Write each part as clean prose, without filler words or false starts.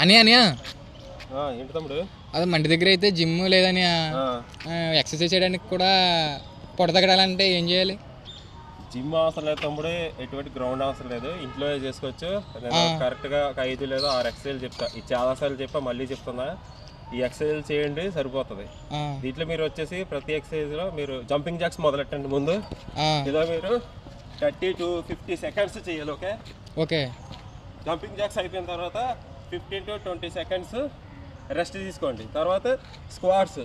అని అని ఏంటి తమ్ముడు? అదే మంటి దగ్గర అయితే జిమ్ లేదని ఎక్సర్సైజ్ చేయడానికి కూడా పొట్ట తగ్గడాలంటే ఏం చేయాలి? జిమ్ అవసరం లేదు తమ్ముడు, ఎటువంటి గ్రౌండ్ అవసరం లేదు, ఇంట్లో చేసుకోవచ్చు. నేను కరెక్ట్గా ఒక 5 లేదా 6 ఎక్సర్సైజ్ చెప్తా. ఇది చాలాసార్లు చెప్పా, మళ్ళీ చెప్తున్నా. ఈ ఎక్సర్సైజ్ చేయండి సరిపోతుంది. దీంట్లో మీరు వచ్చేసి ప్రతి ఎక్సర్సైజ్లో మీరు జంపింగ్ జాక్స్ మొదలెట్టండి ముందు. ఇలా మీరు 30 to 50 సెకండ్స్ చేయాలి. Okay okay. జంపింగ్ జాక్స్ అయిపోయిన తర్వాత 15 to 20 సెకండ్స్ రెస్ట్ తీసుకోండి. తర్వాత స్క్వాట్స్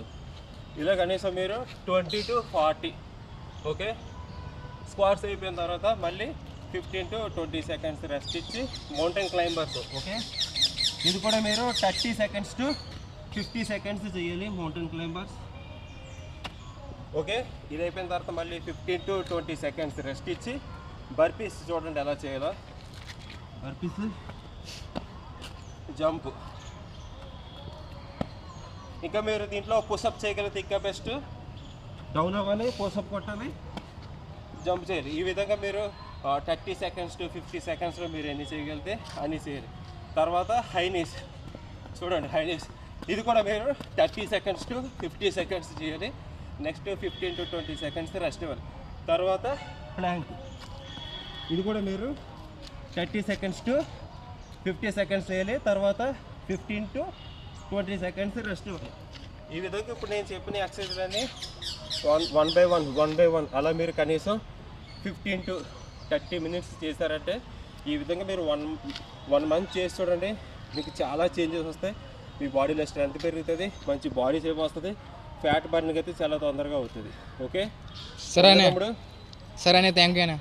ఇలా కనీసం మీరు 20 to 40. ఓకే. స్క్వాట్స్ అయిపోయిన తర్వాత మళ్ళీ 15 to 20 సెకండ్స్ రెస్ట్ ఇచ్చి మౌంటైన్ క్లైంబర్స్. ఓకే. ఇది కూడా మీరు 30 seconds to 50 సెకండ్స్ చేయాలి మౌంటైన్ క్లైంబర్స్. ఓకే. ఇది అయిపోయిన తర్వాత మళ్ళీ 15 to 20 సెకండ్స్ రెస్ట్ ఇచ్చి బర్పీస్ చూడండి ఎలా చేయాలో. Burpees, jump. ఇంకా మీరు దీంట్లో పుషప్ చేయగలిగితే ఇంకా బెస్ట్. డౌన్ అవ్వాలి, పుషప్ కొట్టాలి, జంప్ చేయాలి. ఈ విధంగా మీరు 30 seconds to 50 సెకండ్స్లో మీరు ఎన్ని చేయగలిగితే అన్ని చేయాలి. తర్వాత హైనీస్ చూడండి, హైనీస్ ఇది కూడా మీరు 30 seconds to 50 సెకండ్స్ చేయాలి. నెక్స్ట్ 15 to 20 సెకండ్స్ రెస్ట్ ఇవ్వాలి. తర్వాత ప్లాంక్, ఇది కూడా మీరు 30 seconds to 50 సెకండ్స్ చేయాలి. తర్వాత 15 to 20 సెకండ్స్ రెస్ట్ ఇవ్వాలి. ఈ విధంగా ఇప్పుడు నేను చెప్పిన ఎక్సర్సైజ్లన్నీ వన్ బై వన్ అలా మీరు కనీసం 15 to 30 మినిట్స్ చేశారంటే ఈ విధంగా మీరు వన్ మంత్ చేసి చూడండి. మీకు చాలా చేంజెస్ వస్తాయి. మీ బాడీలో స్ట్రెంత్ పెరుగుతుంది, మంచి బాడీ షేప్ వస్తుంది, ఫ్యాట్ బర్నింగ్ అయితే చాలా తొందరగా అవుతుంది. ఓకే సరే, థ్యాంక్ యూ అన్న.